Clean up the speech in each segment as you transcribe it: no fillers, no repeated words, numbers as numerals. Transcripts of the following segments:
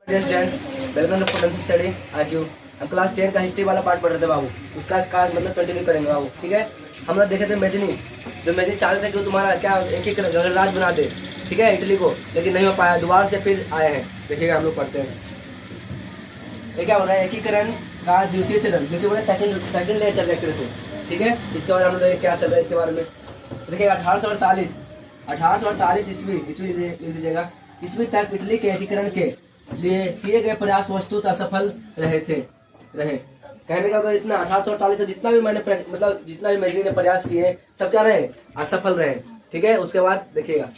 Welcome to potential study. आज हम class 10 का हिस्ट्री वाला पार्ट पढ़ रहे थे बाबू। उसका मतलब कंटिन्यू करेंगे बाबू, ठीक है। हम लोग देखे थे मेजनी, जो मेजनी चाह रहे थे कि तुम्हारा क्या एक एक गणराज बना दे, ठीक है, इटली को, लेकिन नहीं हो पाया। दोबारा से फिर आए हैं, देखिएगा हम लोग पढ़ते हैं। ये क्या हो रहा है, एकीकरण का द्वितीय चरण, द्वितीय बोले सेकंड लेयर चल रहा है एक तरह से, ठीक है। इसके बारे में हम लोग क्या चल रहा है इसके बारे में देखिए। 1848 ईस्वी लिख दीजिएगा, ईस्वी तक इटली के एकीकरण के लिए किए गए प्रयास वस्तुतः असफल रहे। कहने का मतलब इतना 1848 से जितना भी मैंने मतलब जितना भी मेजनी ने प्रयास किए सब क्या रहे, असफल रहे, ठीक है। उसके बाद देखिएगा,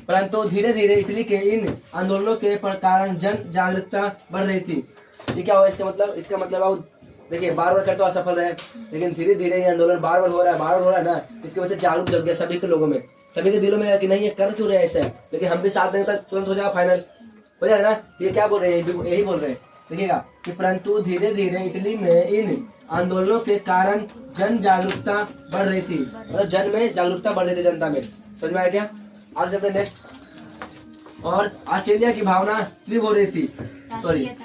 परंतु धीरे धीरे इटली के इन आंदोलनों के कारण जन जागरूकता बढ़ रही थी। ये क्या हुआ इसका मतलब आप देखिए, बार बार करते असफल रहे, लेकिन धीरे धीरे ये आंदोलन बार बार हो रहा है ना। इसकी वजह से जागरूक जग गया सभी के लोगों में, सभी के दिलों में कि नहीं ये कर क्यों रहे ऐसे, लेकिन हम भी साथ देंगे तो तुरंत हो जाएगा, फाइनल हो जाएगा ना। ये क्या बोल रहे हैं, यही बोल रहे हैं, देखिएगा कि परंतु धीरे धीरे इटली में इन आंदोलनों के कारण जन जागरूकता बढ़ रही थी, मतलब जन में जागरूकता बढ़ रही थी, जनता में। समझ में आया क्या? आगे चलते नेक्स्ट। और ऑस्ट्रेलिया की भावना तीव्र हो रही थी,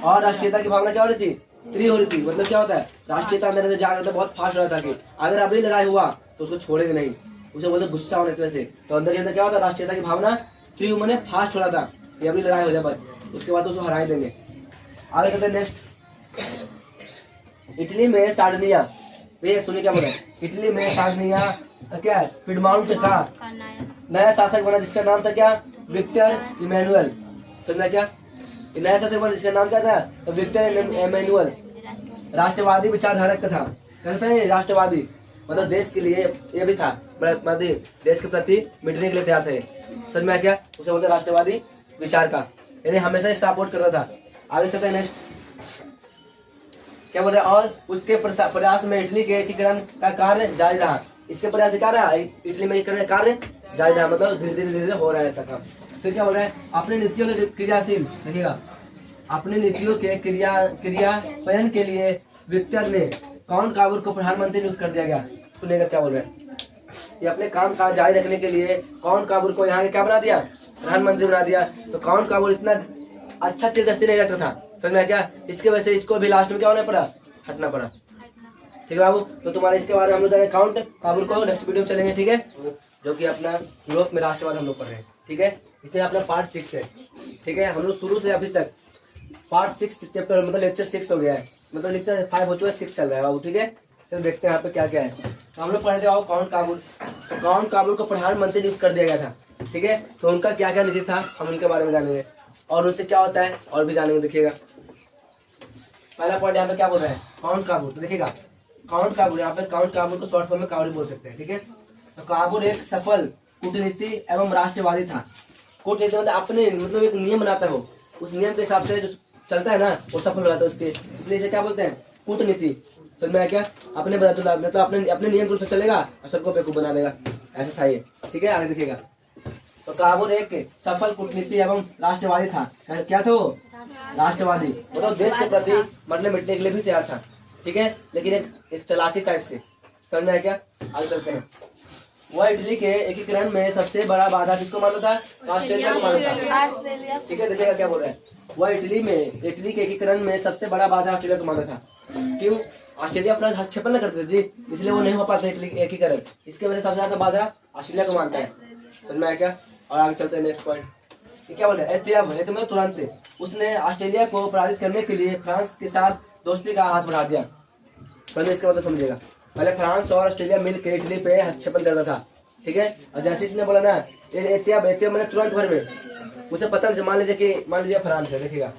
और राष्ट्रीयता की भावना क्या हो रही थी, तीव्र हो रही थी। मतलब क्या होता है, राष्ट्रीयता अंदर जागरूकता बहुत फास्ट हो रहा था कि अगर अभी लड़ाई हुआ तो उसको छोड़ेंगे नहीं, उसे बोलते गुस्सा होने तरह से। तो अंदर के अंदर क्या होता है, राष्ट्रीयता की भावना तीव्र मैंने फास्ट हो रहा था कि अभी लड़ाई हो जाए बस, उसके बाद तो उसको हरा देंगे। आगे चलते नेक्स्ट। इटली में सार्डिनिया, ये सुनिए क्या बोला, इटली में सार्डिनिया क्या है, पिडमाउंट का नया शासक बना, जिसका नाम था क्या, विक्टर इमैनुअल। समझना क्या, नया शासक बना जिसका नाम क्या था, तो विक्टर इमैनुअल। राष्ट्रवादी विचारधारक का था, कहते हैं राष्ट्रवादी, मतलब देश के लिए ये भी था, मतलब देश के प्रति मिटने के लिए तैयार थे। समझ में आया क्या, उसे बोलते राष्ट्रवादी विचार का, यानी हमेशा सपोर्ट करता था। आगे चलते हैं नेक्स्ट, क्या बोल रहे हैं, और उसके प्रयास में इटली के एकीकरण का कार्य जारी रहा। इसके प्रयास से क्या रहा, इटली में एकीकरण का कार्य जारी रहा, मतलब धीरे धीरे हो रहा है ऐसा काम। फिर क्या बोल रहे हैं, अपनी नीतियों के क्रियाशील, देखिएगा, अपनी नीतियों के क्रियान्वयन के लिए विक्टर ने कौन काबुल को प्रधानमंत्री नियुक्त कर दिया गया। सुनिएगा क्या बोल रहे हैं, ये अपने काम काज जारी रखने के लिए कौन काबुल को यहाँ के क्या बना दिया, प्रधानमंत्री बना दिया। तो कौन काबुल इतना अच्छा चिरदस्ती नहीं रखता था, समझ में क्या, इसके वजह से इसको भी लास्ट में क्या होना पड़ा, हटना पड़ा, ठीक है बाबू। तो तुम्हारे इसके बारे में हम लोग जाएंगे काउंट काबुल को, नेक्स्ट वीडियो में चलेंगे, ठीक है, जो कि अपना यूरोप में राष्ट्रवाद हम लोग पढ़ रहे हैं, ठीक है। इसे अपना पार्ट 6 है, ठीक है। हम लोग शुरू से अभी तक पार्ट 6 चैप्टर मतलब लेक्चर 6 हो गया है, मतलब लेक्चर 5 हो चुका है, 6 चल रहा है बाबू, ठीक है। चलो देखते हैं यहाँ पे क्या क्या है। तो हम लोग पढ़े थे बाबू कौन काबुल, तो कौन काबुल को प्रधानमंत्री नियुक्त कर दिया गया था, ठीक है। तो उनका क्या क्या नीति था हम उनके बारे में जानेंगे, और उनसे क्या होता है और भी जानेंगे, देखिएगा। पहला पॉइंट यहाँ पे क्या बोल रहे हैं, काउंट काबुल, तो देखिएगा काउंट काबुल, यहाँ पे काउंट काबुल को शॉर्ट फॉर्म में काबुल बोल सकते हैं, ठीक है। तो काबुल एक सफल कूटनीति एवं राष्ट्रवादी था। कूटनीति मतलब अपने मतलब एक नियम बनाता हो, उस नियम के हिसाब से जो चलता है ना वो सफल हो जाता है उसके, इसलिए इसे क्या बोलते हैं, कूटनीति। समझ में आया क्या, अपने मतलब अपने नियम के रूप से चलेगा और सबको बेवकूफ बना देगा, ऐसा था ये, ठीक है। आगे देखिएगा, तो काबुल एक सफल कूटनीति एवं राष्ट्रवादी था। क्या था वो, राष्ट्रवादी, मतलब देश के प्रति मरने मिटने के लिए भी तैयार था, ठीक है, लेकिन एक चालाकी टाइप से। समझ में आया क्या, आगे चलते हैं। वह इटली के एकीकरण में सबसे बड़ा बाधा किसको मानता था, ऑस्ट्रेलिया को मानता था, ठीक है। देखिएगा क्या बोल रहा है, वह इटली के एकीकरण में सबसे बड़ा बाधा ऑस्ट्रेलिया को मानता था। क्यों, ऑस्ट्रेलिया फ्रांस हस्तक्षेप न करते थे, इसलिए वो नहीं हो पाता इटली एकीकरण, इसके वजह से सबसे ज्यादा बाधा ऑस्ट्रेलिया को मानता है। समझ में आया क्या, और आगे चलते हैं नेक्स्ट पॉइंट। ये क्या बोल रहा है, एतियाब तुरंत उसने ऑस्ट्रेलिया को पराजित करने के लिए फ्रांस के साथ दोस्ती का हाथ बढ़ा दिया। पहले इसका मतलब समझिएगा, पहले फ्रांस और ऑस्ट्रेलिया मिलकर इटली पे हस्तक्षेप करता था, ठीक है। और जैसे इसने बोला ना एतियाब मैंने तुरंत भर में, उसे पता नहीं, मान लीजिए फ्रांस है, देखिएगा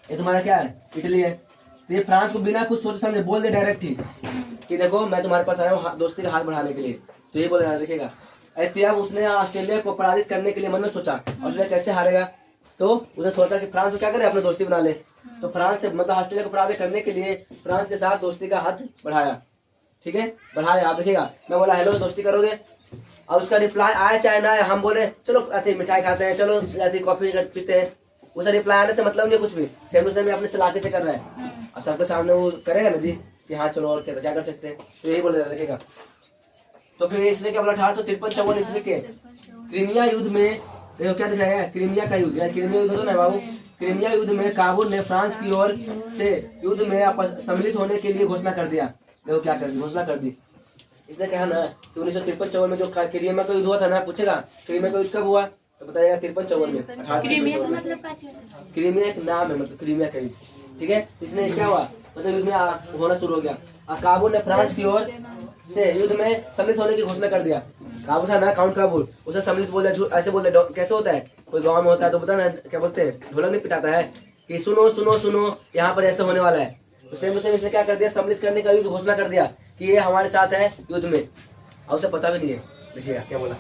ये तुम्हारा क्या है, इटली है, तो ये फ्रांस को बिना कुछ सोचे समझे बोल दे डायरेक्ट ही कि देखो मैं तुम्हारे पास आया हूँ दोस्ती का हाथ बढ़ाने के लिए, तो ये बोल रहा है। देखिएगा एतियाब उसने ऑस्ट्रेलिया को पराजित करने के लिए मन में सोचा, ऑस्ट्रेलिया कैसे हारेगा, तो उसने सोचा कि फ्रांस को क्या करे, अपनी दोस्ती बना ले। तो फ्रांस से मतलब ऑस्ट्रेलिया को पराजित करने के लिए फ्रांस के साथ दोस्ती का हाथ बढ़ाया, ठीक है, बढ़ाया। आप देखिएगा मैं बोला हेलो दोस्ती करोगे, और उसका रिप्लाई आया चाहे ना आया, हम बोले चलो ऐसे मिठाई खाते हैं, चलो ऐसे कॉफी पीते हैं, उसका रिप्लाई आने से मतलब नहीं कुछ भी, सेम टू सेम अपने चलाके से कर रहा है, और सबके सामने वो करेगा ना जी कि हाँ चलो और क्या कर सकते हैं, तो यही बोल रहा है, देखिएगा। तो फिर इसने क्या बोला, 1853-54 ईस्वी के क्रीमिया युद्ध में देखो क्या दिखाया है, क्रीमिया का युद्ध। क्रीमिया युद्ध होता ना बाबू, क्रीमिया युद्ध में काबुल ने फ्रांस की ओर से युद्ध में सम्मिलित होने के लिए घोषणा कर दिया। देखो क्या कर दी, घोषणा कर दी। इसने कहा ना कि 1953-54 में जो क्रीमिया का युद्ध हुआ था ना, पूछेगा क्रीमिया का युद्ध कब हुआ तो बताइएगा 53-54 में। क्रीमिया एक नाम है, मतलब क्रीमिया का युद्ध, ठीक है। इसने क्या हुआ, मतलब युद्ध में होना शुरू हो गया। काबुल ने फ्रांस की ओर से युद्ध में सम्मिलित होने की घोषणा कर दिया। काबुल था ना, काउंट काबुल, उसे सम्मिलित बोल दिया। ऐसे बोलते कैसे होता है, कोई गांव में होता है तो पता ना क्या बोलते हैं, ढोलक नहीं पिटाता है कि सुनो सुनो सुनो यहाँ पर ऐसे होने वाला है। सेम इसने क्या कर दिया, सम्मिलित करने का युद्ध घोषणा कर दिया कि ये हमारे साथ है युद्ध में, और उसे पता भी नहीं है। देखिएगा क्या बोला,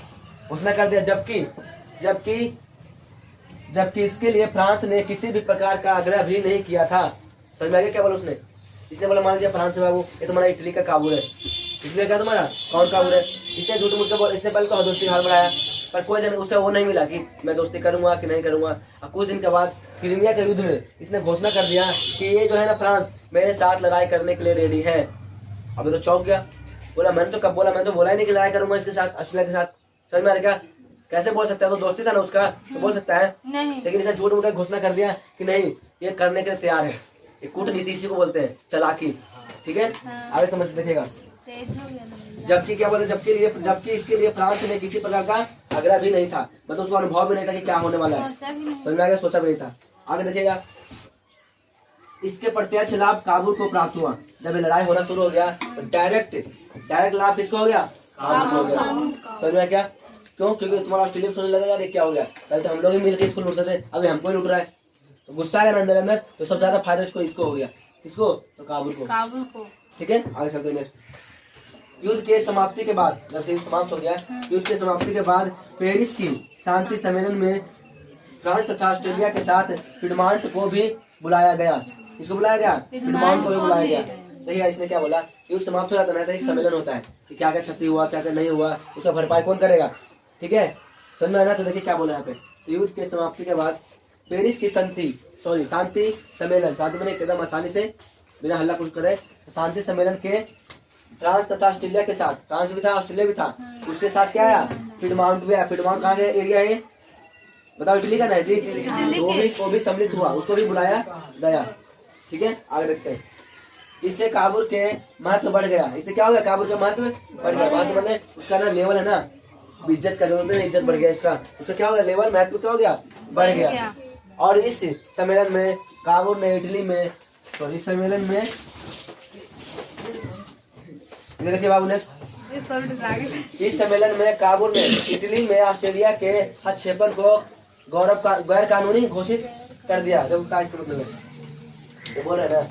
घोषणा कर दिया। जबकि इसके लिए फ्रांस ने किसी भी प्रकार का आग्रह भी नहीं किया था। समझ में आ गया क्या बोला उसने? इसने बोला मान लिया फ्रांस से बाबू ये तुम्हारा इटली का काबुल है, इसलिए क्या तुम्हारा कौन काबुल है। इसने झूठ मूठ बोल, इसने पहले तो दोस्ती हार बढ़ाया, पर कोई जन उसे वो नहीं मिला कि मैं दोस्ती करूंगा कि नहीं करूंगा। और कुछ दिन के बाद क्रीमिया के युद्ध में इसने घोषणा कर दिया कि ये जो है ना फ्रांस मेरे साथ लड़ाई करने के लिए रेडी है। अब तो चौंक गया, बोला मैंने तो कब बोला, मैंने तो बोला ही नहीं कि लड़ाई करूंगा इसके साथ, ऑस्ट्रेलिया के साथ। समझ में आ गया? कैसे बोल सकता है, तो दोस्ती था ना उसका, तो बोल सकता है नहीं। लेकिन इसने झूठ मूठ घोषणा कर दिया कि नहीं ये करने के लिए तैयार है। ये कूटनीति इसी को बोलते हैं, चालाकी, ठीक है। आगे समझ देखेगा। जबकि क्या बोले, जबकि इसके लिए फ्रांस ने किसी प्रकार का आग्रह भी नहीं था, मतलब उसको अनुभव भी नहीं था कि क्या होने वाला है। समझ में आ गया, सोचा भी नहीं था। आगे देखिएगा, इसके प्रत्यक्ष लाभ काबुल को प्राप्त हुआ। जब ये लड़ाई होना शुरू हो गया तो डायरेक्ट लाभ किसको हो गया, काबुल हो गया। समझ में क्या, क्यों? क्योंकि तुम्हारा ऑस्ट्रेलिया सुनने लगा यार क्या हो गया, पहले तो हम लोग ही मिलकर इसको लूटते थे, अभी हमको ही लूट रहा है, तो गुस्सा आया अंदर अंदर, तो सबसे ज्यादा फायदा इसको हो गया। किसको? तो काबुल को। ठीक है, आगे चलते हैं नेक्स्ट। युद्ध के समाप्ति के बाद, जब से समाप्त हो गया, युद्ध के समाप्ति के बाद पेरिस की शांति सम्मेलन में फ्रांस तथा ऑस्ट्रेलिया के साथ पिडमांट को भी बुलाया गया। इसको बुलाया गया, पिडमांट को भी बुलाया गया। देखिए इसने क्या बोला, युद्ध समाप्त हो जाता है ना, एक सम्मेलन होता है कि क्या क्या क्षति हुआ, क्या क्या नहीं हुआ, उसका भरपाई कौन करेगा, ठीक है। समझ में आना? तो देखिए क्या बोला यहाँ पे, तो युद्ध के समाप्ति के बाद पेरिस की शांति सम्मेलन, शांति मैंने एकदम आसानी से बिना हल्ला कुछ करे, शांति सम्मेलन के फ्रांस तथा ऑस्ट्रेलिया के साथ, फ्रांस भी था ऑस्ट्रेलिया भी था, उसके साथ क्या आया, पिडमाउंट भी आया। पिडमाउंट कहाँ का एरिया है बताओ, इटली का नहीं जी, वो भी सम्मिलित हुआ, उसको भी बुलाया गया। ठीक है, आगे देखते हैं। इससे काबुल के महत्व बढ़ गया। इससे क्या हो गया, काबुल का महत्व बढ़ गया। महत्व मतलब उसका ना लेवल है ना, इज्जत का जो इज्जत बढ़ गया उसका क्या हो गया, लेवल महत्व क्या हो गया, बढ़ गया। और इस सम्मेलन में काबुल ने इटली में, तो इस सम्मेलन में देखिए बाबू ने, इस सम्मेलन में काबुल ने इटली में ऑस्ट्रेलिया के हस्तक्षेपन को गैर कानूनी घोषित कर दिया। जब उसका इसका मतलब है, ये बोल रहे ना,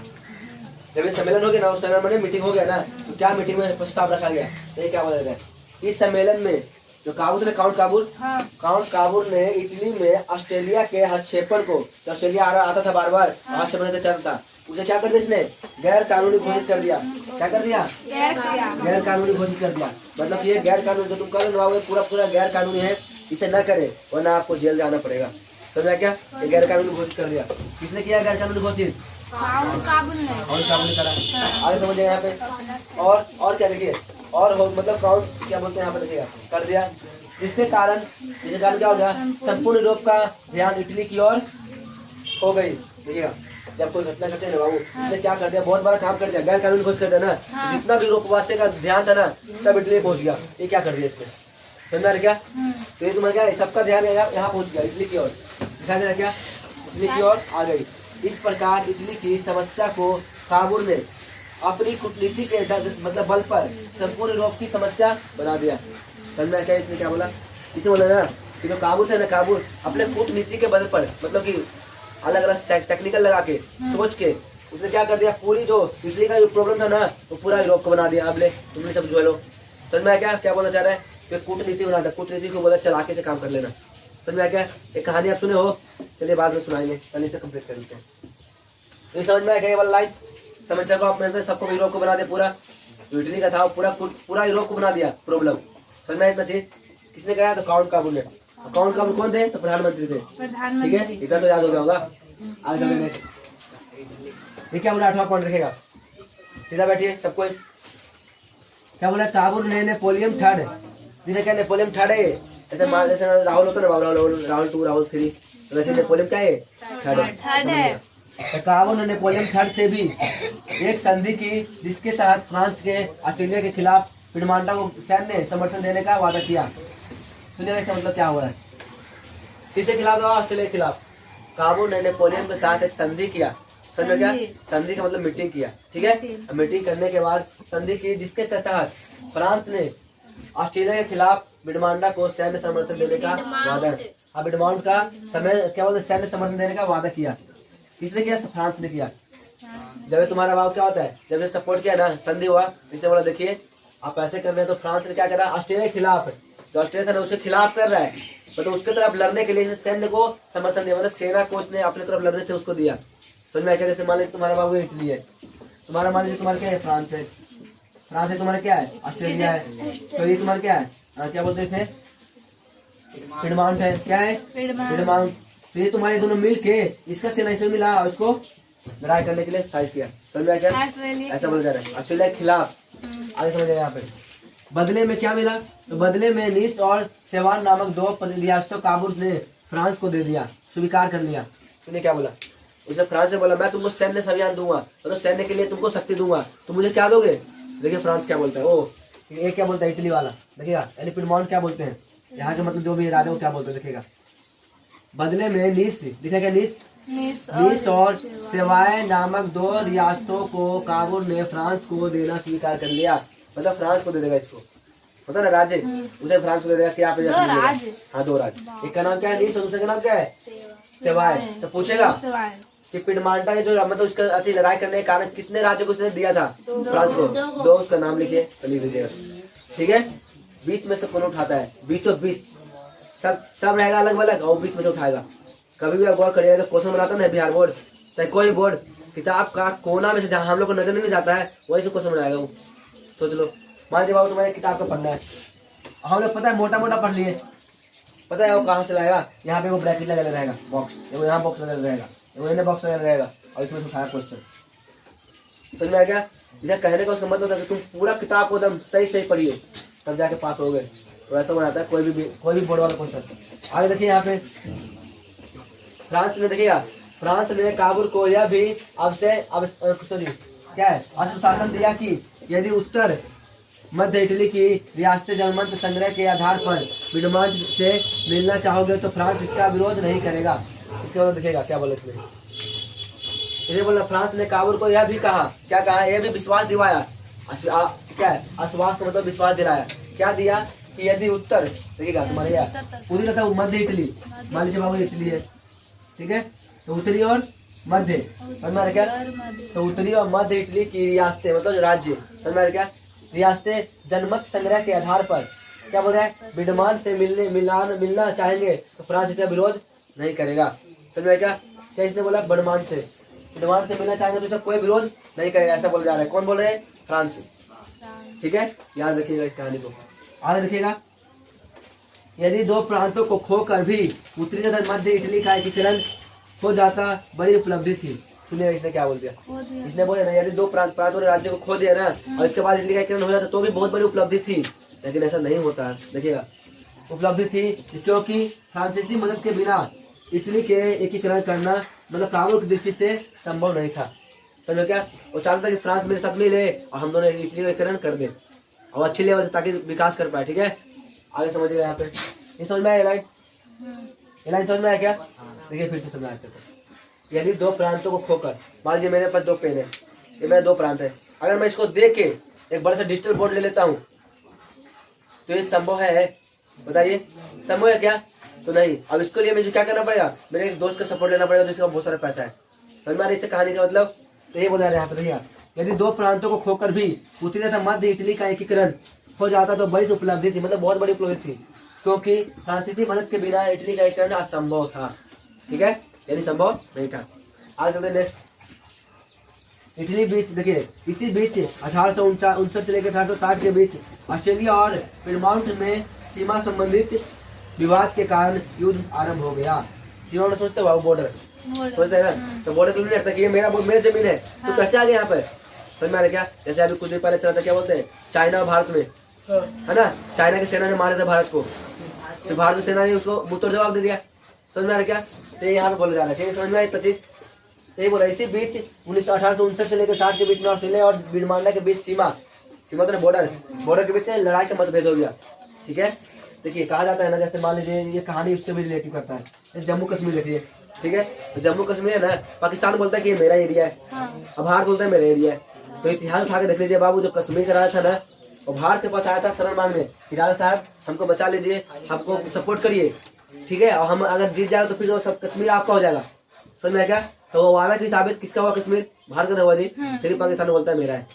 जब ये सम्मेलन हो गया ना, उस सम्मेलन में मीटिंग हो गया ना, तो क्या मीटिंग में प्रस्ताव रखा गया, तो ये क्या बोला जाता है, इस सम्मेलन में जो काबुल ने काउंट काबुल ने इटली में ऑस्ट्रेलिया के हस्तक्षेपन को, तो ऑस्ट्रेलिया आता था बार बार, हस्तक्षेपन चलता, उसे क्या कर दिया इसने, गैर कानूनी घोषित कर दिया। क्या कर दिया, गैर कानूनी घोषित कर दिया। मतलब ये गैर कानूनी जो तुम कर रहे हो पूरा गैर कानूनी है, इसे न करे वरना आपको जेल जाना पड़ेगा। समझा क्या, ये गैर कानूनी घोषित कर दिया। किसने किया गैर कानूनी घोषित, काबुल ने करा। आगे समझिए यहाँ पे। और क्या देखिए, और मतलब कौन क्या बोलते हैं यहाँ पे देखिएगा, कर दिया, जिसके कारण क्या हो गया, संपूर्ण यूरोप का ध्यान इटली की ओर हो गई। देखिएगा जब कोई घटना घटे ना बाबू, इसने क्या कर दिया, बहुत बड़ा काम कर दिया, गैर कानूनी घोषित कर दिया ना, जितना भी यूरोपवासी का ध्यान था ना सब इटली पहुंच गया। ये क्या कर दिया इसने, समझ क्या, तो ये तुम्हारा क्या, सबका ध्यान यहाँ पहुंच गया, इटली की ओर, दिखा दे रहा क्या, इटली की ओर आ गई। इस प्रकार इटली की समस्या को काबुल ने अपनी कूटनीति के मतलब बल पर संपूर्ण यूरोप की समस्या बना दिया। समझ में क्या, इसने क्या बोला, इसने बोला ना कि जो काबुल थे ना, काबुल अपने कूटनीति के बल पर, मतलब कि अलग अलग टेक्निकल लगा के सोच के उसने क्या कर दिया, पूरी जो इटली का जो प्रॉब्लम था ना वो पूरा यूरोप को बना दिया। अब ले तुमने सब जो लो, समझ में क्या बोलना चाह रहा है कि कूटनीति बना था, कूटनीति को बोला चलाके से काम कर लेना। समझ में क्या, एक कहानी आप सुने हो, चलिए बाद में सुनाएंगे, पहले से कंप्लीट कर लेते हैं। तो समझ में आया वाला लाइन, समस्या को आपने सबको यूरोप को बना दिया, पूरा जो इटली का था पूरा यूरोप को बना दिया प्रॉब्लम। समझ में इतना चाहिए, किसने कराया, तो काउंट काबुल ने। काउंट काबुल कौन थे, तो प्रधानमंत्री थे। ठीक है, इतना तो याद हो गया होगा। आगे चलेंगे, क्या बोला, 8वां पॉइंट रखेगा, सीधा बैठिए सबको। क्या बोला, काबुल ने नेपोलियन थर्ड, जिन्हें क्या नेपोलियन थर्ड है, ऐसे मान जैसे राहुल होता है ना, राहुल 2 राहुल 3, तो वैसे नेपोलियन क्या है, थर्ड है। तो काबुल ने नेपोलियन थर्ड से भी एक संधि की जिसके तहत फ्रांस के ऑस्ट्रेलिया के खिलाफ पिडमांटा को सैन्य समर्थन देने का वादा किया। सुनिएगा इसका मतलब क्या हुआ है। किसके खिलाफ था, ऑस्ट्रेलिया के खिलाफ। काबुल ने नेपोलियन के साथ एक संधि किया। समझ में क्या, संधि का मतलब मीटिंग किया, ठीक है। मीटिंग करने के बाद संधि की जिसके तहत फ्रांस ने ऑस्ट्रेलिया के खिलाफ बिडमांडा को सैन्य समर्थन देने का वादा, हाँ बिडमांड का समय क्या बोलते, सैन्य समर्थन देने का वादा किया। किसने किया, फ्रांस ने किया। जब तुम्हारा भाव क्या होता है, जब सपोर्ट किया ना, संधि हुआ, इसने बोला देखिए आप ऐसे कर रहे हैं, तो फ्रांस ने क्या करा, ऑस्ट्रेलिया के खिलाफ, जो ऑस्ट्रेलिया था ना उसके खिलाफ कर रहा है, मतलब उसके तरफ लड़ने के लिए सैन्य को समर्थन दिया, मतलब सेना को उसने अपनी तरफ लड़ने से उसको दिया। समझ में आया। जैसे मान लीजिए तुम्हारा बाबू इटली है, तुम्हारा मान लीजिए तुम्हारा क्या है, फ्रांस है, फ्रांस है तुम्हारा क्या है, ऑस्ट्रेलिया है, तो ये तुम्हारा क्या है, क्या बोलते हैं, पिडमांट है, क्या है, पिडमांट। तो ये तुम्हारे दोनों मिल के इसका सेना इसमें मिला और उसको लड़ाई करने के लिए साइड किया। समझ में आया, ऐसा बोला जा रहा है ऑस्ट्रेलिया के खिलाफ। आगे समझ आया। यहाँ पे बदले में क्या मिला, तो बदले में नीस और सेवान नामक 2 रियासतों काबुल ने फ्रांस को दे दिया, स्वीकार कर लिया। सुनिए क्या बोला, उसने फ्रांस से बोला मैं तुमको सैन्य अभियान दूंगा, मतलब सैन्य के लिए तुमको शक्ति दूंगा, तुम मुझे क्या दोगे। देखिए फ्रांस क्या बोलता है, ओ ये क्या बोलता है, इटली वाला देखिएगा, यानी पिडमांट क्या बोलते हैं यहाँ के, मतलब जो भी राजा वो क्या बोलते हैं देखिएगा। बदले में नीस, दिखा क्या, नीस और सेवाएं नामक 2 रियासतों को काबुल ने फ्रांस को देना स्वीकार कर लिया, मतलब फ्रांस को दे देगा इसको, पता ना राज्य उसे फ्रांस को दे देगा। क्या हाँ 2 राज्य, एक का नाम क्या है नीस और दूसरे का नाम क्या है सेवाएं। तो पूछेगा कि पिडमांटा के जो मतलब उसका अति लड़ाई करने के कारण कितने राज्यों को उसने दिया था फ्रांस को, 2, उसका नाम लिखिए, लिख दीजिएगा, ठीक है। बीच में से कौन उठाता है, बीचों बीच सब रहेगा अलग अलग, और बीच में से उठाएगा। कभी भी आप गौर करिएगा, जब क्वेश्चन बनाता है ना बिहार बोर्ड चाहे कोई बोर्ड, किताब का कोना में से जहाँ हम लोग को नजर नहीं जाता है वही से क्वेश्चन बनाएगा वो। सोच लो, मान लीजिए बाबू तुम्हारे किताब का पढ़ना है, हम लोग पता है मोटा मोटा पढ़ लिए, पता है वो कहाँ से लाएगा, यहाँ पे वो ब्रैकेट लगा रहेगा बॉक्स, वो यहाँ बॉक्स लगा रहेगा, वो इन्हें बॉक्स लगा रहेगा, और इसमें उठाया क्वेश्चन। समझ में आ गया। इसे कहने का उसका मतलब होता है कि तुम पूरा किताब को एकदम सही पढ़िए तब जाके पास हो गए, तो ऐसा बनाता है कोई भी बोर्ड वाला क्वेश्चन। आगे देखिए यहाँ पे फ्रांस ने, देखिएगा फ्रांस ने काबुल को यह भी क्या है आश्वासन दिया कि यदि उत्तर मध्य इटली की रियासतें जनमत संग्रह के आधार पर पिडमांट से मिलना चाहोगे तो फ्रांस इसका विरोध नहीं करेगा। इसके बाद देखिएगा क्या बोले इसमें, इसे बोला फ्रांस ने काबुल को यह भी कहा, क्या कहा, यह भी विश्वास दिलाया, क्या है आश्वास का मतलब विश्वास दिलाया, क्या दिया कि यदि उत्तर, देखिएगा तुम्हारे यहाँ पूरी कहता है मध्य इटली, मान लीजिए बाबू इटली है, ठीक है, तो उत्तरी और मध्य, समझ में क्या, तो उत्तरी और मध्य इटली की रियासतें मतलब राज्य, समझ में क्या, रियासतें जनमत संग्रह के आधार पर क्या बोल रहा है, बिडमान से मिलना चाहेंगे तो फ्रांस इसका विरोध नहीं करेगा। समझ में क्या इसने बोला, बिडमान से मिलना चाहेंगे तो इसका कोई विरोध नहीं करेगा, ऐसा बोला जा रहा है। कौन बोल रहे हैं, फ्रांस, ठीक है, याद रखिएगा इस कहानी को। आगे देखिएगा, यदि 2 प्रांतों को खोकर भी उत्तरी तथा मध्य इटली का एकीकरण हो जाता बड़ी उपलब्धि थी। सुनिए इसने क्या बोल दिया, इसने बोला ना यदि 2 प्रांतों ने राज्य को खो दिया ना और इसके बाद इटली का एकीकरण हो जाता तो भी बहुत बड़ी उपलब्धि थी, लेकिन ऐसा नहीं होता है। देखिएगा उपलब्धि थी क्योंकि फ्रांसीसी मदद के बिना इटली के एकीकरण करना मतलब काबुल की दृष्टि से संभव नहीं था। समझो क्या, वो चाहता था कि फ्रांस मेरे साथ मिले और हम दोनों इटली का एकीकरण कर दे और अच्छी लेवल ताकि विकास कर पाए, ठीक है। आगे समझिएगा यहाँ पे, ये समझ में आया लाइन, ये लाइन समझ में आया क्या, देखिए फिर से समझाते हैं। यदि 2 प्रांतों को खोकर, मान लीजिए मेरे पास 2 पेन है, ये मेरे 2 प्रांत है, अगर मैं इसको दे के एक बड़ा सा डिजिटल बोर्ड ले लेता हूँ तो ये संभव है, बताइए संभव है क्या, तो नहीं। अब इसके लिए मुझे क्या करना पड़ेगा, मेरे एक दोस्त का सपोर्ट लेना पड़ेगा जिसका बहुत सारा पैसा है। समझ में आ रही है कहानी का मतलब, तो ये बोला यहाँ पे देखिए, यदि 2 प्रांतों को खोकर भी उत्तरी तथा मध्य इटली का एकीकरण हो जाता तो बड़ी उपलब्धि थी, मतलब बहुत बड़ी उपलब्धि थी, क्योंकि फ्रांसीसी मदद के बिना इटली का एकीकरण असंभव था, ठीक है, यानी संभव नहीं था। आगे चलते नेक्स्ट, इटली बीच, देखिए इसी बीच 1859 से लेकर 1860 के बीच ऑस्ट्रेलिया और पिडमाउंट में सीमा संबंधित विवाद के कारण युद्ध आरंभ हो गया। सीमा में सोचते हो बॉर्डर, सोचते है ना, तो बॉर्डर क्लियर था कि ये मेरा जमीन है, तो कैसे आ गया यहाँ पे, समझ में आ रहा क्या। जैसे अभी कुछ देर पहले चला था, क्या बोलते हैं, चाइना और भारत में, है ना, चाइना की सेना ने मारे थे भारत को, तो भारतीय सेना ने उसको मुंहतोड़ जवाब दे दिया। समझ में आ रहा क्या? तो यहाँ पे बोला जा रहा है, ठीक है, समझ में आया 25। यही बोला। इसी बीच 1859 से लेकर 60 के बीच में ऑस्ट्रेलिया और विडमांडा के बीच सीमा तो बॉर्डर के बीच लड़ाई का मतभेद हो गया। ठीक है, देखिए कहा जाता है ना, जैसे मान लीजिए ये कहानी उससे भी रिलेटिव करता है। जम्मू कश्मीर देखिए, ठीक है, तो जम्मू कश्मीर है ना, पाकिस्तान बोलता है कि ये मेरा एरिया है, अब भारत बोलता है मेरा एरिया है। तो इतिहास उठा के देख लीजिए बाबू, जो कश्मीर का राजा था ना, और भारत के पास आया था शरण मांगने कि राजा साहब हमको बचा लीजिए, हमको सपोर्ट करिए, ठीक है, और हम अगर जीत जाए तो फिर सब कश्मीर आपका हो जाएगा। समझ में क्या? तो वो वादा की ताबित किसका हुआ? कश्मीर भारत का हुआ जी। फिर पाकिस्तान बोलता है मेरा है,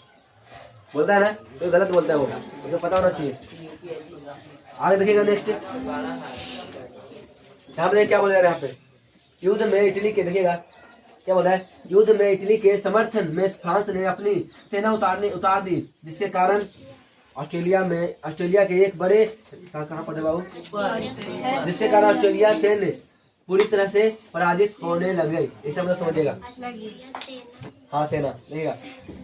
बोलता है ना, तो गलत बोलता है वो, तो पता होना चाहिए। आगे देखिएगा नेक्स्ट, यहाँ पे क्या बोल रहा है, यहाँ पे युद्ध में इटली के, देखिएगा क्या बोल रहा है, युद्ध में इटली के समर्थन में फ्रांस ने अपनी सेना उतार दी, जिसके कारण ऑस्ट्रेलिया के एक बड़े कहाँ पड़े बाबू, जिसके कारण ऑस्ट्रेलिया सैन्य पूरी तरह से पराजित होने लग गई। इसे मतलब समझिएगा, हाँ सेना, देखिएगा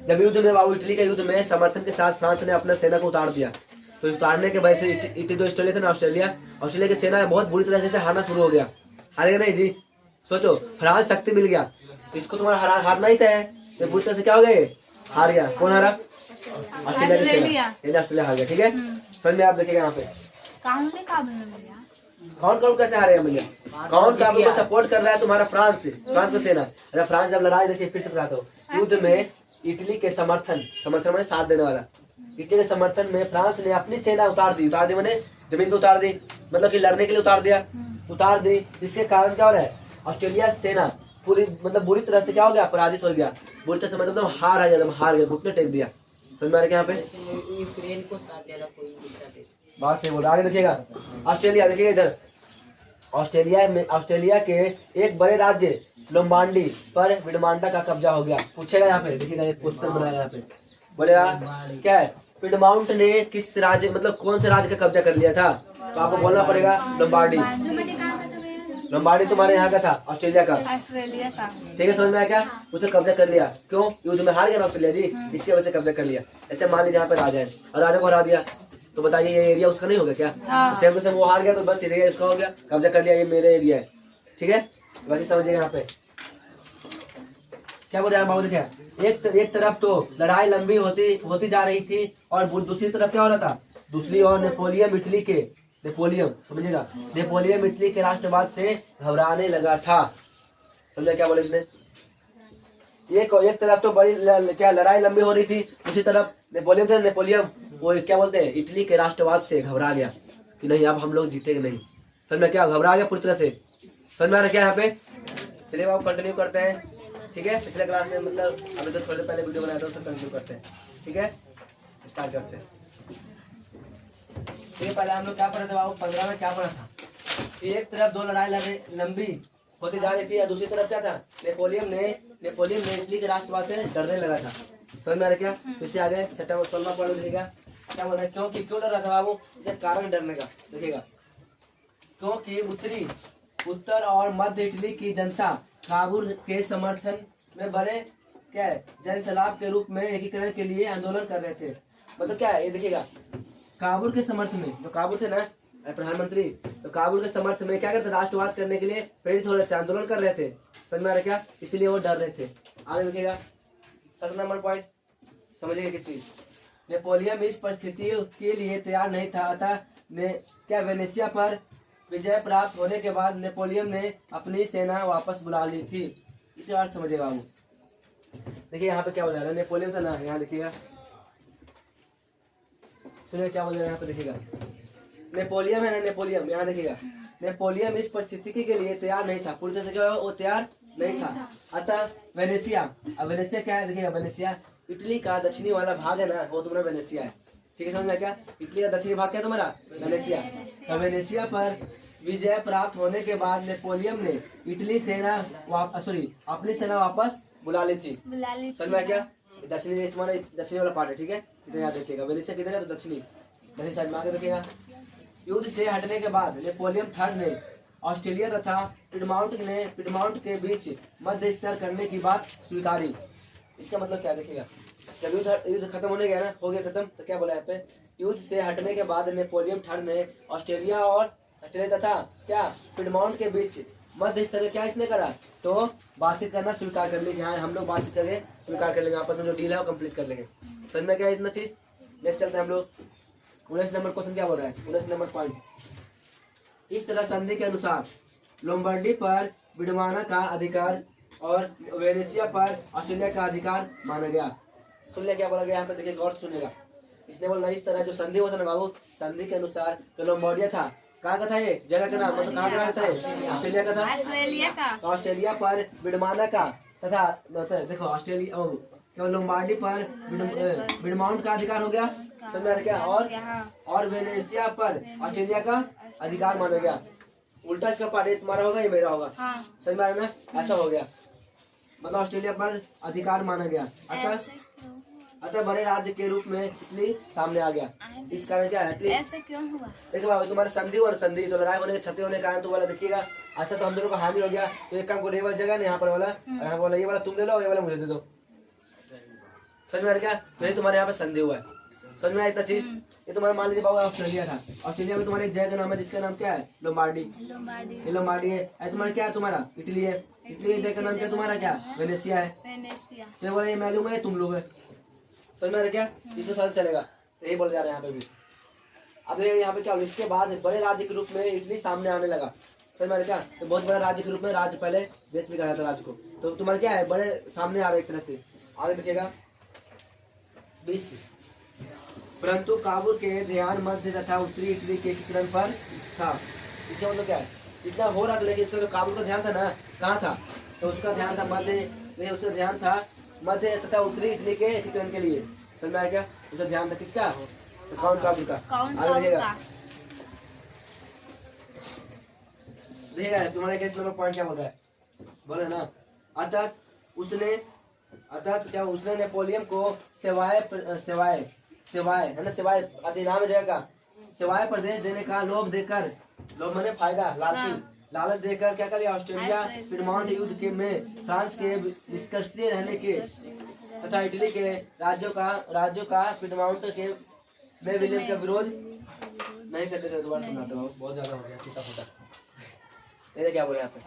जब युद्ध में बाबू इटली के युद्ध में समर्थन के साथ फ्रांस ने अपना सेना को उतार दिया, तो उतारने के वजह से इटली जो ऑस्ट्रेलिया था ना, ऑस्ट्रेलिया की सेना बहुत बुरी तरह से हारना शुरू हो गया। हारेगा नहीं जी, सोचो फ्रांस शक्ति मिल गया, इसको तुम्हारा हारना ही तय है, तो बुरी तरह से क्या हो गया, हार गया। कौन हारा? ऑस्ट्रेलिया की सेना, ऑस्ट्रेलिया हार गया। ठीक है, समझ में आप देखिएगा यहाँ पे कौन कौन कैसे हारेगा भैया, कौन काबुल को सपोर्ट कर रहा है, तुम्हारा फ्रांस का सेना। अच्छा फ्रांस जब लड़ाई, देखिए फिर से बताता हूँ, युद्ध में इटली के समर्थन में साथ देने वाला, इटली के समर्थन में फ्रांस ने अपनी सेना उतार दी मैंने जमीन पे उतार दी, मतलब कि लड़ने के लिए उतार दी, जिसके कारण क्या हो रहा है, ऑस्ट्रेलिया सेना पूरी मतलब बुरी तरह से क्या हो गया, पराजित हो गया, बुरी तरह से मतलब हार गया, घुटने टेक दिया। समझ में आ रहा है यहाँ पे, यूक्रेन को साथ देना कोई दूसरा देश, बात सही बोल रहा। आगे देखिएगा ऑस्ट्रेलिया, देखिएगा इधर ऑस्ट्रेलिया के एक बड़े राज्य लोम्बार्डी पर विडमांडा का कब्जा हो गया। पूछेगा यहाँ पे, देखिएगा एक क्वेश्चन बनाया यहाँ पे, बोलेगा क्या है, पिडमाउंट ने किस राज्य मतलब कौन से राज्य का कब्जा कर लिया था, तो आपको बोलना पड़ेगा लोम्बार्डी। लोम्बार्डी तुम्हारे यहाँ का था, ऑस्ट्रेलिया का, ठीक है, समझ में आया क्या? उसे कब्जा कर लिया, क्यों? युद्ध में हार गया ना ऑस्ट्रेलिया जी, इसकी वजह से कब्जा कर लिया। ऐसे मान लीजिए यहाँ पे राजा है और राजा को हरा दिया, तो बताइए ये एरिया उसका नहीं होगा क्या? सेम टू सेम वो हार गया तो बस एरिया उसका हो गया, कब्जा कर लिया, ये मेरे एरिया है। ठीक है, वैसे समझिएगा यहाँ पे क्या बोल रहे हैं बाबू, देखिए एक तरफ तो लड़ाई लंबी होती जा रही थी और दूसरी तरफ क्या हो रहा था, दूसरी ओर नेपोलियन इटली के राष्ट्रवाद से घबराने लगा था। समझा क्या बोले इसमें? एक तरफ तो बड़ी क्या लड़ाई लंबी हो रही थी, दूसरी तरफ नेपोलियन वो क्या बोलते हैं, इटली के राष्ट्रवाद से घबरा गया कि नहीं अब हम लोग जीतेंगे नहीं। समझ में क्या, घबरा गया पूरी तरह से। समझ में आ रहा क्या यहाँ पे? चलिए बाबू कंटिन्यू करते हैं। ठीक है, पिछले क्लास में मतलब अभी तो थोड़ी देर पहले वीडियो बनाया था, उसको कंटिन्यू करते हैं। ठीक है, स्टार्ट करते हैं। ठीक है, पहले हम लोग क्या पढ़ा था बाबू, 15 में क्या पढ़ा था, एक तरफ दो लड़ाई लंबी होती जा रही थी और दूसरी तरफ क्या था, नेपोलियन ने इटली के राष्ट्रवाद से डरने लगा था। समझ में आ रहा क्या? इससे आगे 16वां पढ़ लीजिएगा क्या बोल रहा है, क्यों डर रहा था बाबू, इसका कारण डरने का देखिएगा, क्योंकि उत्तर और मध्य इटली की जनता काबुल के समर्थन में बड़े क्या है जनसलाब के रूप में एकीकरण के लिए आंदोलन कर रहे थे। मतलब क्या है ये देखिएगा, काबुल के समर्थन में, जो काबुल थे ना प्रधानमंत्री, तो काबुल के समर्थन में क्या करते, राष्ट्रवाद करने के लिए प्रेरित हो रहे थे, आंदोलन कर रहे थे। समझ में आ रहा क्या? इसीलिए वो डर रहे थे। आगे देखिएगा 7 नंबर पॉइंट, समझिएगा किस चीज, नेपोलियन इस परिस्थिति के लिए तैयार नहीं था, अतः क्या वेनेशिया पर विजय प्राप्त होने के बाद नेपोलियन ने अपनी सेना वापस बुला ली थी। इसे बात समझिएगा बाबू। देखिए यहाँ पे क्या बोल रहा है, नेपोलियन था ना, यहाँ देखिएगा, सुनिए क्या बोल रहा है यहाँ पे देखिएगा, नेपोलियन है ना, नेपोलियन यहाँ देखिएगा, नेपोलियन इस परिस्थिति के लिए तैयार नहीं था, पूरी तरह से क्या वो तैयार नहीं था, अतः वेनेशिया, अब वेनेशिया क्या है देखिएगा, वेनेशिया इटली का दक्षिणी वाला भाग है ना, वो तुम्हारा वेनेशिया है। ठीक है, समझ में क्या? इटली का दक्षिणी भाग क्या तुम्हारा, वेनेशिया। तो वेनेशिया पर विजय प्राप्त होने के बाद नेपोलियन ने अपनी सेना वापस बुला ली थी। समझ में क्या? दक्षिणी तुम्हारा दक्षिणी वाला पार्ट है। ठीक है, इधर याद रखिएगा, वेनेशिया किधर है, तो दक्षिणी साइड में। आगे रखिएगा, युद्ध से हटने के बाद नेपोलियन थर्ड ने ऑस्ट्रेलिया तथा पिडमाउंट के बीच मध्य स्तर करने की बात स्वीकारी। इसका मतलब क्या देखिएगा, जब युद्ध खत्म होने गया ना, हो गया खत्म, तो क्या बोला यहाँ पे, युद्ध से हटने के बाद नेपोलियन थर्ड ने ऑस्ट्रेलिया और ऑस्ट्रेलिया तथा क्या पिडमाउंट के बीच मध्य स्तर क्या इसने करा, तो बातचीत करना स्वीकार कर ली कि हाँ हम लोग बातचीत करके स्वीकार कर लेंगे, आपस में जो डील है वो कंप्लीट कर लेंगे। समझ में क्या है इतना चीज। नेक्स्ट चलते हैं हम लोग 19 नंबर क्वेश्चन क्या बोल रहा है, 19 नंबर पॉइंट। इस तरह संधि के अनुसार लोम्बार्डी पर विडमाना का अधिकार और वेनेशिया पर ऑस्ट्रेलिया का अधिकार माना गया। सुन लिया क्या बोला गया यहाँ पे, देखिए गौर से सुनेगा। इसने बोला इस तरह जो संधि होता ना बाबू, संधि के अनुसार जो लोम्बार्डिया था, कहाँ का था ये जगह का नाम, मतलब कहाँ का था ये, ऑस्ट्रेलिया का था। तो ऑस्ट्रेलिया पर विडमाना का तथा देखो ऑस्ट्रेलिया केवल लोम्बार्डी पर विडमाउंट का अधिकार हो गया, समझ में आ क्या, और वेनेशिया पर ऑस्ट्रेलिया का अधिकार माना गया। उल्टा इसका पार्ट ये तुम्हारा होगा ये मेरा होगा, समझ में आ रहा ना, ऐसा हो गया। मतलब ऑस्ट्रेलिया पर अधिकार माना गया, अतः बड़े राज्य के रूप में इटली सामने आ गया। इस कारण क्या है, ऐसे क्यों हुआ? देखो बाबू तुम्हारे संधि और संधि तो लड़ाई होने के क्षति होने के कारण तो वाला देखिएगा, ऐसा तो हम दोनों को हानि हो गया। तो एक काम को ये वाला जगह नहीं यहाँ पर वाला, यहाँ वाला ये वाला तुम ले लो, ये वाला मुझे दे दो, समझ में आ गया। तो ये तुम्हारे यहाँ पे संधि हुआ है, समझ में आया इतना चीज। ये तुम्हारा मान लीजिए बाबू ऑस्ट्रेलिया था, ऑस्ट्रेलिया में तुम्हारे एक जगह का नाम है जिसका नाम क्या है, लोम्बार्डी। ये लोम्बार्डी है, तुम्हारा क्या है, तुम्हारा इटली है। इटली जगह का नाम क्या तुम्हारा, क्या वेनेशिया है। तो बोला ये मैं लूंगा, ये तुम लोग है, समझ में आ रहा क्या, इससे साथ चलेगा। तो यही बोल जा रहे हैं यहाँ पे भी। अब यहाँ पे क्या हुआ, इसके बाद बड़े राज्य के रूप में इटली सामने आने लगा, समझ में आ रहा क्या। तो बहुत बड़ा राज्य के रूप में, राज्य पहले देश भी कहा जाता राज्य को, तो तुम्हारा क्या है बड़े सामने आ रहे एक तरह से। आगे देखिएगा 20। परंतु काबुल के ध्यान मध्य तथा उत्तरी इटली के एकीकरण पर था। इससे मतलब क्या है, इतना हो रहा था लेकिन इसका जो काबुल का ध्यान था ना, कहाँ था, तो उसका ध्यान था मध्य, उसका ध्यान था मध्य तथा उत्तरी इटली के एकीकरण के लिए, समझ में आया क्या। उसका ध्यान था किसका, तो काउंट काबुल का। आगे देखिएगा, देखिएगा तुम्हारे केस नंबर पॉइंट क्या बोल रहा है, बोले ना। अतः उसने नेपोलियन को सेवाए है ना, सेवाए अधिनाम जगह का सेवाए प्रदेश देने का लोभ देकर, लोभ मैंने फायदा, लालच देकर क्या कर लिया, ऑस्ट्रेलिया पिडमाउंट युद्ध के में फ्रांस के निष्कर्षीय रहने के तथा इटली के राज्यों का पिडमाउंट के में विलियम का विरोध नहीं करते थे। दोबारा सुनाते हो, बहुत ज्यादा हो गया छोटा छोटा। क्या बोल रहे हैं यहाँ पे,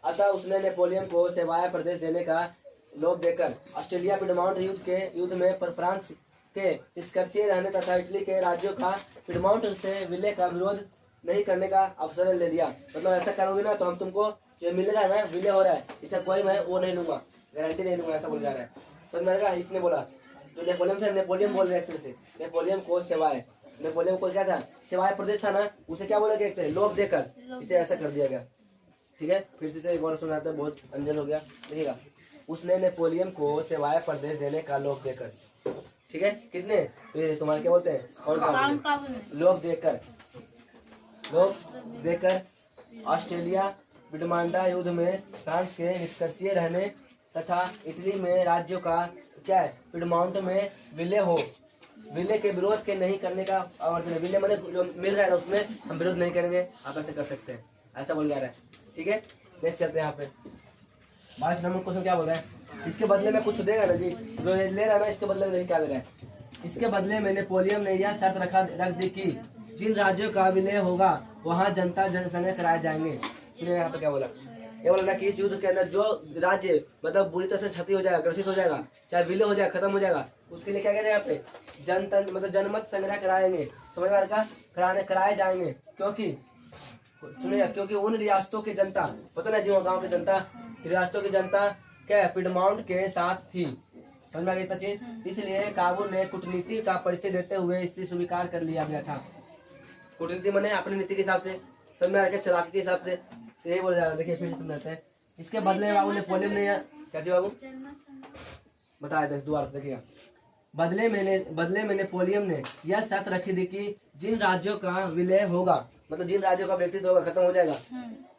अतः उसने नेपोलियन को सेवाए प्रदेश देने का लोभ देकर ऑस्ट्रेलिया पिडमाउंट युद्ध में पर फ्रांस के निष्कर्षीय रहने तथा इटली के राज्यों का पिडमाउंट से विलय का विरोध नहीं करने का अवसर ले लिया। मतलब ऐसा करोगे ना तो हम तुमको जो मिल रहा है ना, विलय हो रहा है, इसका कोई मैं वो नहीं लूंगा, गारंटी नहीं लूंगा, ऐसा बोल जा रहा है। समझ में आएगा। इसने बोला जो नेपोलियन था, नेपोलियन बोल रहे थे, नेपोलियन को सेवाए, नेपोलियन को क्या था, सेवाए प्रदेश था ना, उसे क्या बोला गया, लोभ देकर इसे ऐसा कर दिया गया। ठीक है, फिर से एक बार सुनाते हैं, बहुत अंजन हो गया। देखिएगा, उसने नेपोलियन को सेवाए प्रदेश देने का लोभ देकर, ठीक है, किसने, तो तुम्हारे क्या बोलते हैं, लोभ देकर ऑस्ट्रेलिया विडमांडा युद्ध में फ्रांस के निष्कर्षीय रहने तथा इटली में राज्यों का क्या है, पिडमाउंट में विलय के विरोध के नहीं करने का आवर्तन। विलय मैंने जो मिल रहा है ना उसमें हम विरोध नहीं करेंगे, आप ऐसे कर सकते हैं, ऐसा बोल जा रहा है। ठीक है, नेक्स्ट चलते हैं यहाँ पे 22 नंबर क्वेश्चन क्या बोल रहा है, इसके बदले में कुछ देगा ना जी, जो ले रहा है ना इसके बदले में क्या दे रहा है। इसके बदले में नेपोलियन ने यह शर्त रख दी कि जिन राज्यों का विलय होगा वहाँ जनता जनसंघ कराए जाएंगे। सुनिए यहाँ पे क्या बोला, ये बोला ना कि इस युद्ध के अंदर जो राज्य मतलब बुरी तरह से क्षति हो जाएगा, ग्रसित हो जाएगा, चाहे विलय हो जाए, खत्म हो जाएगा, उसके लिए क्या कहते हैं यहाँ पे, जनतंत्र मतलब जनमत संग्रह कराएंगे, समझ में का कराए जाएंगे। क्योंकि सुनिए, क्योंकि उन रियासतों की जनता, पता ना जो गाँव की जनता, रियासतों की जनता क्या है, पिडमाउंट के साथ थी, समझ में आ गई चीज। इसलिए काबुल ने कूटनीति का परिचय देते हुए इसे स्वीकार कर लिया गया था। कूटनीति मैंने अपनी नीति के हिसाब से, समझ में आ गया, चालाकी के हिसाब से, यही बोला जा रहा है। देखिए फिर से समझाते हैं। इसके बदले बाबू नेपोलियन ने क्या जी बाबू बताया था, दोबारा से देखिएगा। बदले में नेपोलियन ने यह शर्त रखी थी कि जिन राज्यों का विलय होगा, मतलब जिन राज्यों का व्यक्तित्व होगा, खत्म हो जाएगा,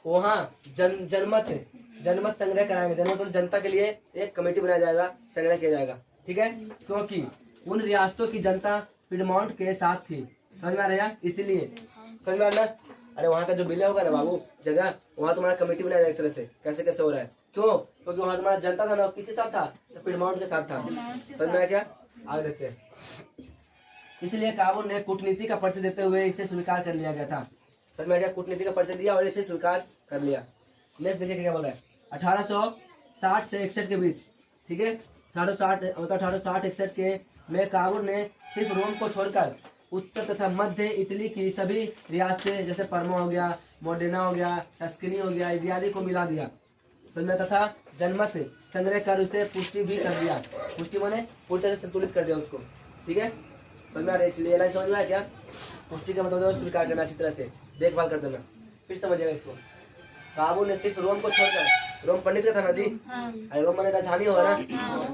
वहाँ जनमत संग्रह कराएंगे। जनमत जनता के लिए एक कमेटी बनाया जाएगा, संग्रह किया जाएगा। ठीक है, क्योंकि उन रियासतों की जनता पिडमाउंट के साथ थी, समझ में आ रहा है, इसलिए समझ में आ रहा। अरे वहाँ का जो विलय होगा ना बाबू जगह, वहाँ तुम्हारा कमेटी बनाया जाएगा एक तरह से, कैसे हो रहा है, क्यों, क्योंकि वहाँ तुम्हारा जनता था ना, किसके साथ था, पिडमाउंट के साथ था। समझ में आया क्या, आगे देखते हैं। इसलिए काबुल ने कूटनीति का परिचय देते हुए इसे स्वीकार कर लिया गया था। समझ में आ गया, कूटनीति का परिचय दिया और इसे स्वीकार कर लिया। नेक्स्ट देखिए क्या बोल रहा है, 1860 से 61 के बीच, ठीक है, 1860-61 के में काबुल ने सिर्फ रोम को छोड़कर उत्तर तथा मध्य इटली की सभी रियासतें जैसे पर्मा हो गया, मोडेना हो गया, टस्कनी हो गया इत्यादि को मिला दिया, समझ में, तथा जनमत संग्रह कर उसे पुष्टि भी कर दिया। पुष्टि माने पूरी तरह से संतुलित कर दिया उसको, ठीक है, समझ में आ रही है, ये लाइन समझ में आया क्या? पुष्टि का मतलब स्वीकार करना, अच्छी तरह से देखभाल कर देना, फिर समझिएगा इसको। काबुल ने सिर्फ रोम को छोड़कर, रोम पंडित का था नदी, अरे रोम माने राजधानी होगा ना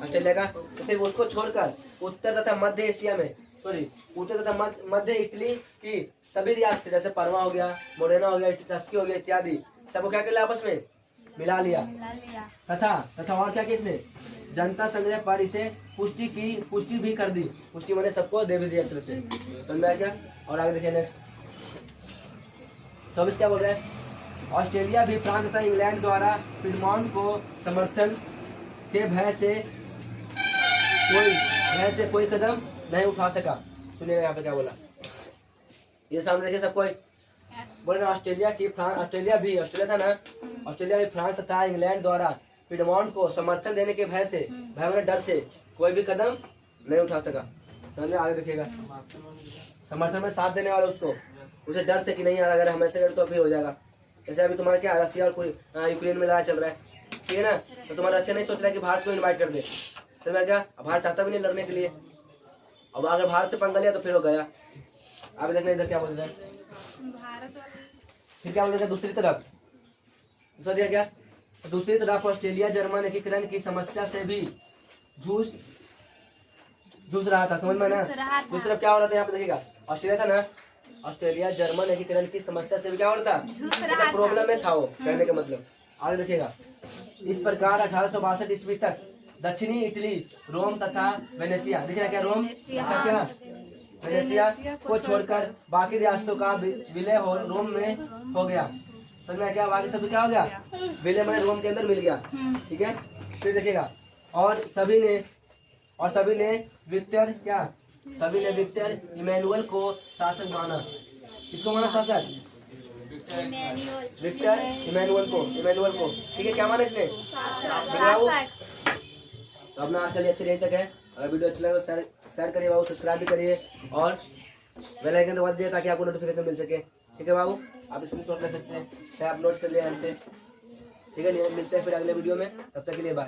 ऑस्ट्रेलिया का, तो सिर्फ उसको छोड़कर उत्तर तथा मध्य एशिया में, सॉरी उत्तर तथा मध्य इटली की सभी रियासतें जैसे पर्मा हो गया, मोडेना हो गया, टस्की हो गया इत्यादि सबको क्या कर लिया, आपस में मिला लिया। तथा और क्या किसने, जनता संग्रह पर इसे पुष्टि भी कर दी। पुष्टि मैंने सबको दे भी दिया एक तरह से, समझ में आया क्या? और आगे देखिए नेक्स्ट 24 क्या बोल रहे हैं, ऑस्ट्रेलिया भी फ्रांस तथा इंग्लैंड द्वारा पिडमॉन्ट को समर्थन के भय से कोई कदम नहीं उठा सका। सुनिएगा यहाँ पे क्या बोला, ये सामने देखिए सबको बोल रहे ऑस्ट्रेलिया था ना, ऑस्ट्रेलिया भी फ्रांस तथा इंग्लैंड द्वारा पिडमॉन्ट को समर्थन देने के भय में डर से कोई भी कदम नहीं उठा सका। समझ में आगे देखिएगा, समर्थन में साथ देने वाले उसको, उसे डर से कि नहीं यार अगर हम ऐसे करें तो फिर हो जाएगा। जैसे अभी तुम्हारा क्या रसिया और यूक्रेन में लड़ाई चल रहा है, ठीक है ना, तो तुम्हारा रसिया नहीं सोच रहा है कि भारत को इन्वाइट कर दे, समझ में क्या, भारत चाहता भी नहीं लड़ने के लिए, अब अगर भारत से पंगा लिया तो फिर हो गया। अभी देखना इधर क्या बोल रहे हैं, फिर क्या बोल रहे थे, दूसरी तरफ ऑस्ट्रेलिया जर्मन एकीकरण की समस्या से भी जूझ रहा था, समझ में ना। दूसरी तरफ क्या हो रहा था, यहाँ पे देखिएगा ऑस्ट्रेलिया था ना, ऑस्ट्रेलिया जर्मन एकीकरण की समस्या से भी क्या हो रहा था, प्रॉब्लम में था वो, कहने का मतलब। आगे देखिएगा, इस प्रकार 1862 ईस्वी तक दक्षिणी इटली, रोम तथा वेनेसिया, देखिए क्या रोम क्या वेनेसिया को छोड़कर बाकी रियासतों का विलय रोम में हो गया। समझ में क्या, बाकी सब क्या हो गया, विलय में रोम के अंदर मिल गया, ठीक है। फिर देखिएगा, और सभी ने विक्टर इमैनुअल को शासक माना। किसको माना शासक, विक्टर इमैनुअल को, ठीक है, क्या माना इसने, तो अपना आज का लेक्चर यहीं तक है। अगर वीडियो अच्छा लगे तो शेयर करिए बाबू, सब्सक्राइब भी करिए और बेल आइकन दबा दीजिए ताकि आपको नोटिफिकेशन मिल सके, ठीक है बाबू। आप स्क्रीनशॉट ले सकते हैं, चाहे आप नोट्स कर लिए हैंड से, ठीक है। मिलते हैं फिर अगले वीडियो में, तब तक के लिए बाय।